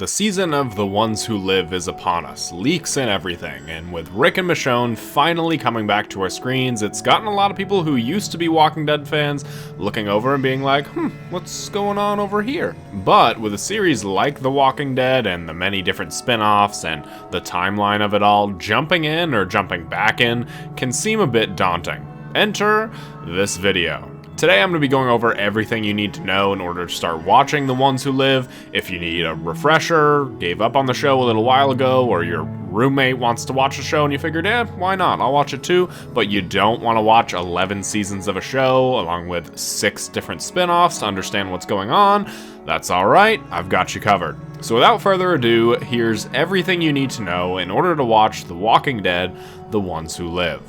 The season of The Ones Who Live is upon us, leaks and everything, and with Rick and Michonne finally coming back to our screens, it's gotten a lot of people who used to be Walking Dead fans looking over and being like, what's going on over here? But with a series like The Walking Dead and the many different spin-offs and the timeline of it all, jumping in or jumping back in can seem a bit daunting. Enter this video. Today I'm going to be going over everything you need to know in order to start watching The Ones Who Live. If you need a refresher, gave up on the show a little while ago, or your roommate wants to watch the show and you figured, why not? I'll watch it too. But you don't want to watch 11 seasons of a show along with 6 different spin-offs to understand what's going on, that's alright, I've got you covered. So without further ado, here's everything you need to know in order to watch The Walking Dead, The Ones Who Live.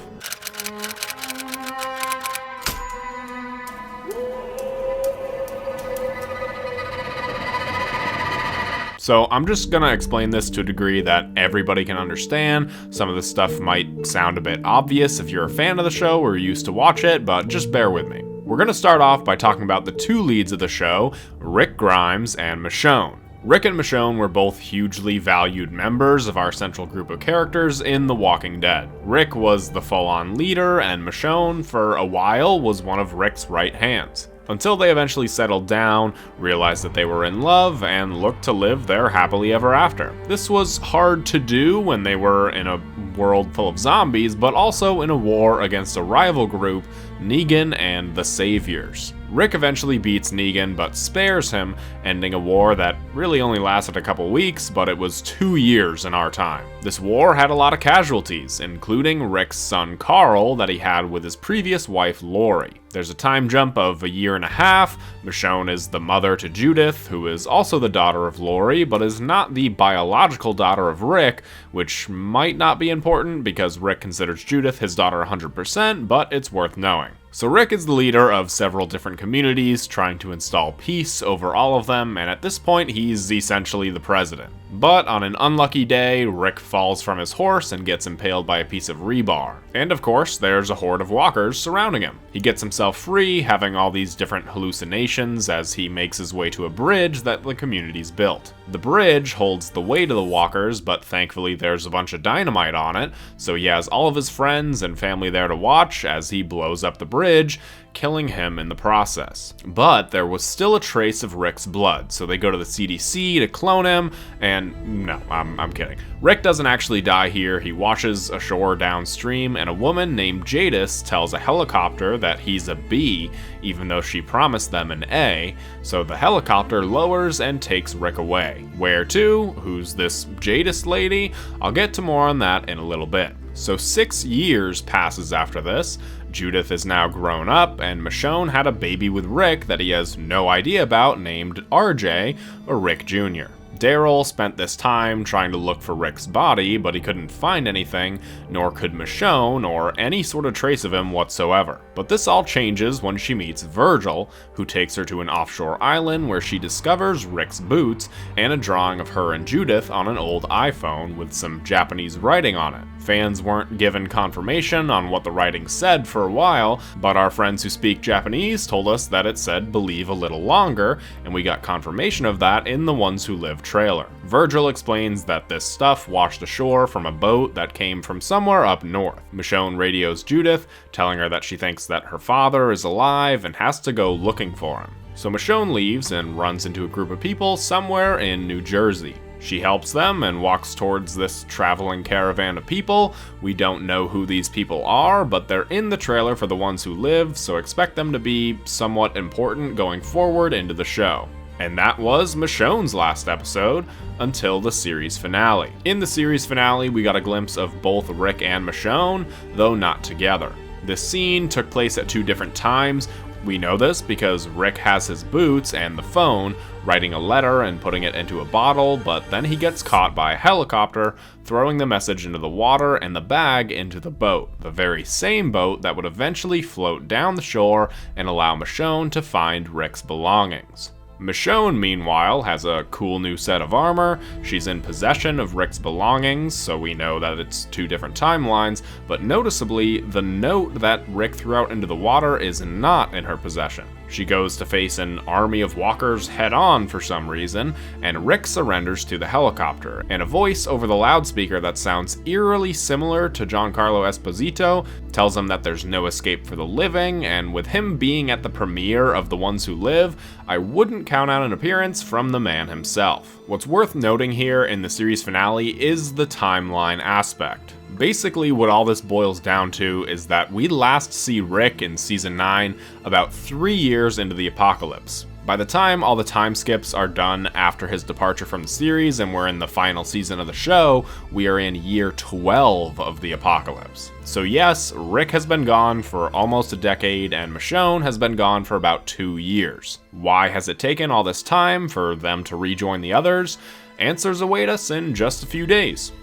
So I'm just gonna explain this to a degree that everybody can understand. Some of this stuff might sound a bit obvious if you're a fan of the show or used to watch it, but just bear with me. We're gonna start off by talking about the 2 leads of the show, Rick Grimes and Michonne. Rick and Michonne were both hugely valued members of our central group of characters in The Walking Dead. Rick was the full-on leader, and Michonne, for a while, was one of Rick's right hands. Until they eventually settled down, realized that they were in love, and looked to live their happily ever after. This was hard to do when they were in a world full of zombies, but also in a war against a rival group, Negan and the Saviors. Rick eventually beats Negan, but spares him, ending a war that really only lasted a couple weeks, but it was 2 years in our time. This war had a lot of casualties, including Rick's son Carl that he had with his previous wife Lori. There's a time jump of 1.5 years. Michonne is the mother to Judith, who is also the daughter of Lori, but is not the biological daughter of Rick, which might not be important because Rick considers Judith his daughter 100%, but it's worth knowing. So Rick is the leader of several different communities, trying to install peace over all of them, and at this point he's essentially the president. But on an unlucky day, Rick falls from his horse and gets impaled by a piece of rebar. And of course, there's a horde of walkers surrounding him. He gets himself free, having all these different hallucinations as he makes his way to a bridge that the community's built. The bridge holds the weight of the walkers, but thankfully there's a bunch of dynamite on it, so he has all of his friends and family there to watch as he blows up the bridge, killing him in the process. But there was still a trace of Rick's blood, so they go to the CDC to clone him, and no, I'm kidding. Rick doesn't actually die here. He washes ashore downstream, and a woman named Jadis tells a helicopter that he's a B, even though she promised them an A, so the helicopter lowers and takes Rick away. Where to? Who's this Jadis lady? I'll get to more on that in a little bit. So 6 years passes after this. Judith is now grown up, and Michonne had a baby with Rick that he has no idea about named RJ, or Rick Jr. Daryl spent this time trying to look for Rick's body, but he couldn't find anything, nor could Michonne or any sort of trace of him whatsoever. But this all changes when she meets Virgil, who takes her to an offshore island where she discovers Rick's boots and a drawing of her and Judith on an old iPhone with some Japanese writing on it. Fans weren't given confirmation on what the writing said for a while, but our friends who speak Japanese told us that it said "believe a little longer," and we got confirmation of that in The Ones Who Live trailer. Virgil explains that this stuff washed ashore from a boat that came from somewhere up north. Michonne radios Judith, telling her that she thinks that her father is alive and has to go looking for him. So Michonne leaves and runs into a group of people somewhere in New Jersey. She helps them and walks towards this traveling caravan of people. We don't know who these people are, but they're in the trailer for The Ones Who Live, so expect them to be somewhat important going forward into the show. And that was Michonne's last episode, until the series finale. In the series finale, we got a glimpse of both Rick and Michonne, though not together. This scene took place at 2 different times. We know this because Rick has his boots and the phone, writing a letter and putting it into a bottle, but then he gets caught by a helicopter, throwing the message into the water and the bag into the boat, the very same boat that would eventually float down the shore and allow Michonne to find Rick's belongings. Michonne, meanwhile, has a cool new set of armor. She's in possession of Rick's belongings, so we know that it's 2 different timelines, but noticeably, the note that Rick threw out into the water is not in her possession. She goes to face an army of walkers head-on for some reason, and Rick surrenders to the helicopter, and a voice over the loudspeaker that sounds eerily similar to Giancarlo Esposito tells him that there's no escape for the living, and with him being at the premiere of The Ones Who Live, I wouldn't count out an appearance from the man himself. What's worth noting here in the series finale is the timeline aspect. Basically, what all this boils down to is that we last see Rick in Season 9 about 3 years into the apocalypse. By the time all the time skips are done after his departure from the series and we're in the final season of the show, we are in year 12 of the apocalypse. So yes, Rick has been gone for almost a decade and Michonne has been gone for about 2 years. Why has it taken all this time for them to rejoin the others? Answers await us in just a few days.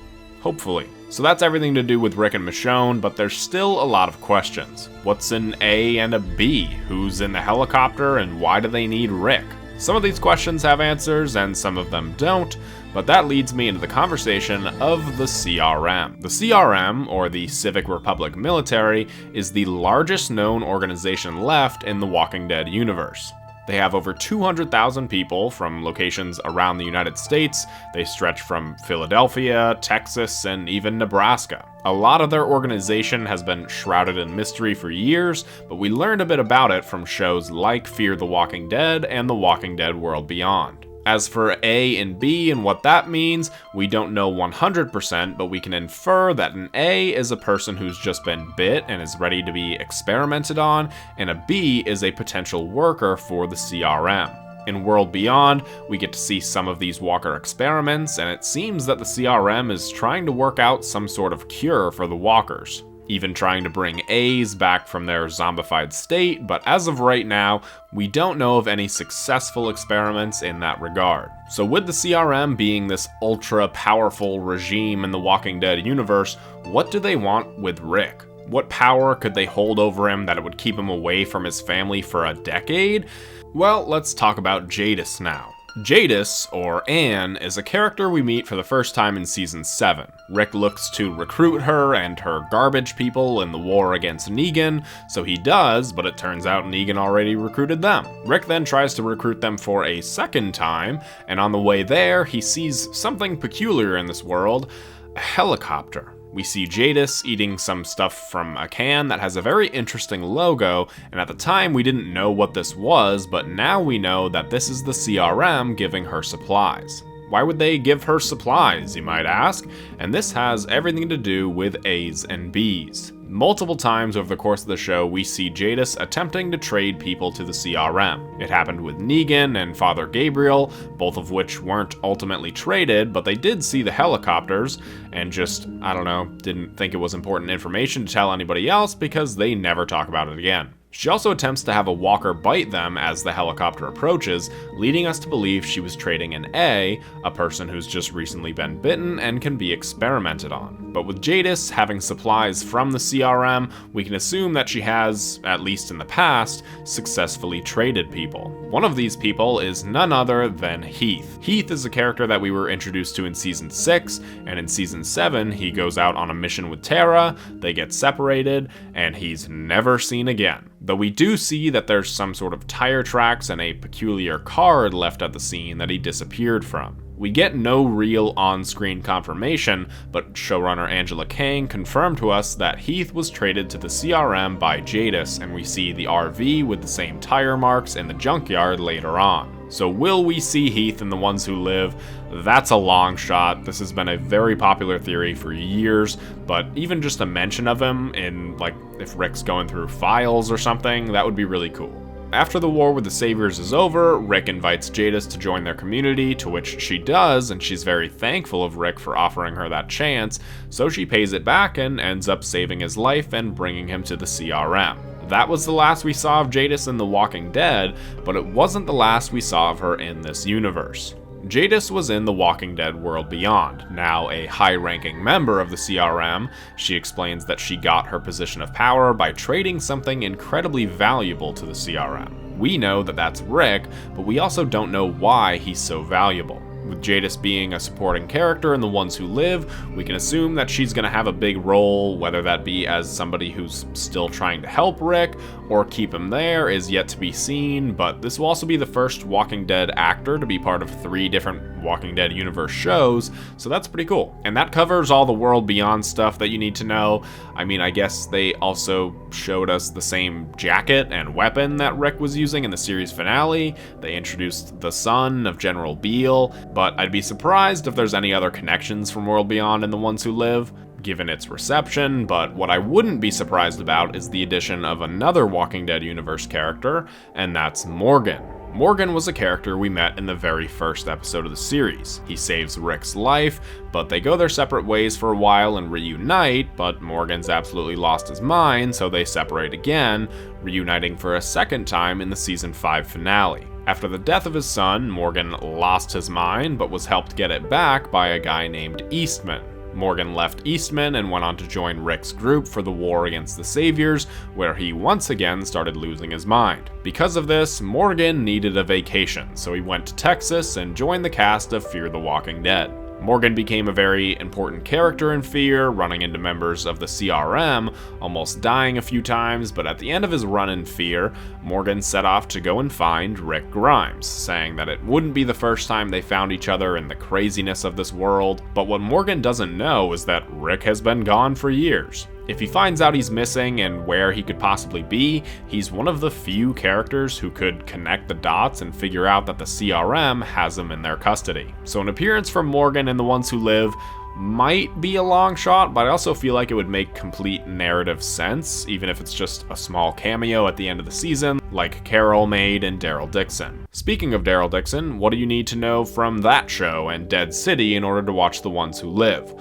Hopefully. So that's everything to do with Rick and Michonne, but there's still a lot of questions. What's an A and a B? Who's in the helicopter and why do they need Rick? Some of these questions have answers and some of them don't, but that leads me into the conversation of the CRM. The CRM, or the Civic Republic Military, is the largest known organization left in the Walking Dead universe. They have over 200,000 people from locations around the United States. They stretch from Philadelphia, Texas, and even Nebraska. A lot of their organization has been shrouded in mystery for years, but we learned a bit about it from shows like Fear the Walking Dead and The Walking Dead World Beyond. As for A and B and what that means, we don't know 100%, but we can infer that an A is a person who's just been bit and is ready to be experimented on, and a B is a potential worker for the CRM. In World Beyond, we get to see some of these walker experiments, and it seems that the CRM is trying to work out some sort of cure for the walkers. Even trying to bring A's back from their zombified state, but as of right now, we don't know of any successful experiments in that regard. So with the CRM being this ultra-powerful regime in the Walking Dead universe, what do they want with Rick? What power could they hold over him that it would keep him away from his family for a decade? Well, let's talk about Jadis now. Jadis, or Anne, is a character we meet for the first time in Season 7. Rick looks to recruit her and her garbage people in the war against Negan, so he does, but it turns out Negan already recruited them. Rick then tries to recruit them for a second time, and on the way there, he sees something peculiar in this world: a helicopter. We see Jadis eating some stuff from a can that has a very interesting logo, and at the time we didn't know what this was, but now we know that this is the CRM giving her supplies. Why would they give her supplies, you might ask? And this has everything to do with A's and B's. Multiple times over the course of the show, we see Jadis attempting to trade people to the CRM. It happened with Negan and Father Gabriel, both of which weren't ultimately traded, but they did see the helicopters, and just, I don't know, didn't think it was important information to tell anybody else because they never talk about it again. She also attempts to have a walker bite them as the helicopter approaches, leading us to believe she was trading an A, a person who's just recently been bitten and can be experimented on. But with Jadis having supplies from the CRM, we can assume that she has, at least in the past, successfully traded people. One of these people is none other than Heath. Heath is a character that we were introduced to in Season 6, and in Season 7, he goes out on a mission with Tara, they get separated, and he's never seen again. Though we do see that there's some sort of tire tracks and a peculiar card left at the scene that he disappeared from. We get no real on-screen confirmation, but showrunner Angela Kang confirmed to us that Heath was traded to the CRM by Jadis, and we see the RV with the same tire marks in the junkyard later on. So will we see Heath in The Ones Who Live? That's a long shot. This has been a very popular theory for years, but even just a mention of him in, like, if Rick's going through files or something, that would be really cool. After the war with the Saviors is over, Rick invites Jadis to join their community, to which she does, and she's very thankful of Rick for offering her that chance, so she pays it back and ends up saving his life and bringing him to the CRM. That was the last we saw of Jadis in The Walking Dead, but it wasn't the last we saw of her in this universe. Jadis was in The Walking Dead World Beyond. Now a high-ranking member of the CRM, she explains that she got her position of power by trading something incredibly valuable to the CRM. We know that that's Rick, but we also don't know why he's so valuable. With Jadis being a supporting character in The Ones Who Live, we can assume that she's going to have a big role, whether that be as somebody who's still trying to help Rick or keep him there is yet to be seen, but this will also be the first Walking Dead actor to be part of 3 different Walking Dead universe shows, so that's pretty cool. And that covers all the World Beyond stuff that you need to know. I mean, I guess they also showed us the same jacket and weapon that Rick was using in the series finale. They introduced the son of General Beale, but I'd be surprised if there's any other connections from World Beyond in The Ones Who Live, given its reception, but what I wouldn't be surprised about is the addition of another Walking Dead universe character, and that's Morgan. Morgan was a character we met in the very first episode of the series. He saves Rick's life, but they go their separate ways for a while and reunite, but Morgan's absolutely lost his mind, so they separate again, reuniting for a second time in the season 5 finale. After the death of his son, Morgan lost his mind, but was helped get it back by a guy named Eastman. Morgan left Eastman and went on to join Rick's group for the war against the Saviors, where he once again started losing his mind. Because of this, Morgan needed a vacation, so he went to Texas and joined the cast of Fear the Walking Dead. Morgan became a very important character in Fear, running into members of the CRM, almost dying a few times, but at the end of his run in Fear, Morgan set off to go and find Rick Grimes, saying that it wouldn't be the first time they found each other in the craziness of this world, but what Morgan doesn't know is that Rick has been gone for years. If he finds out he's missing and where he could possibly be, he's one of the few characters who could connect the dots and figure out that the CRM has him in their custody. So an appearance from Morgan in The Ones Who Live might be a long shot, but I also feel like it would make complete narrative sense, even if it's just a small cameo at the end of the season, like Carol made in Daryl Dixon. Speaking of Daryl Dixon, what do you need to know from that show and Dead City in order to watch The Ones Who Live?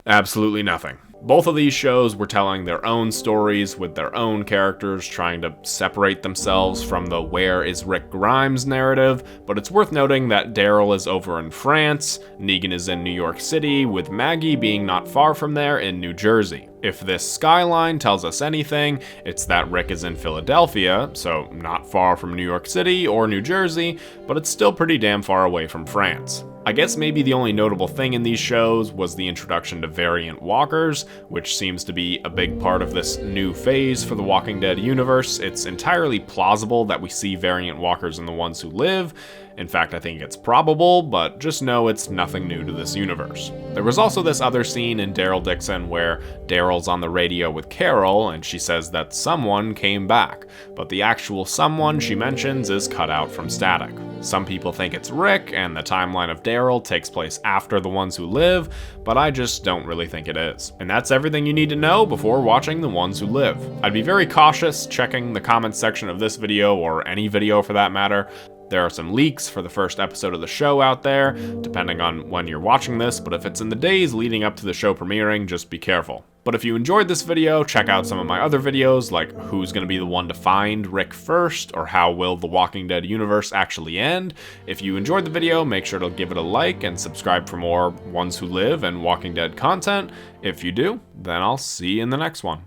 Absolutely nothing. Both of these shows were telling their own stories with their own characters, trying to separate themselves from the "where is Rick Grimes" narrative, but it's worth noting that Daryl is over in France, Negan is in New York City, with Maggie being not far from there in New Jersey. If this skyline tells us anything, it's that Rick is in Philadelphia, so not far from New York City or New Jersey, but it's still pretty damn far away from France. I guess maybe the only notable thing in these shows was the introduction to variant walkers, which seems to be a big part of this new phase for the Walking Dead universe. It's entirely plausible that we see variant walkers in The Ones Who Live. In fact, I think it's probable, but just know it's nothing new to this universe. There was also this other scene in Daryl Dixon where Daryl's on the radio with Carol and she says that someone came back, but the actual someone she mentions is cut out from static. Some people think it's Rick and the timeline of Daryl takes place after The Ones Who Live, but I just don't really think it is. And that's everything you need to know before watching The Ones Who Live. I'd be very cautious checking the comments section of this video, or any video for that matter. There are some leaks for the first episode of the show out there, depending on when you're watching this, but if it's in the days leading up to the show premiering, just be careful. But if you enjoyed this video, check out some of my other videos, like who's going to be the one to find Rick first, or how will the Walking Dead universe actually end. If you enjoyed the video, make sure to give it a like and subscribe for more Ones Who Live and Walking Dead content. If you do, then I'll see you in the next one.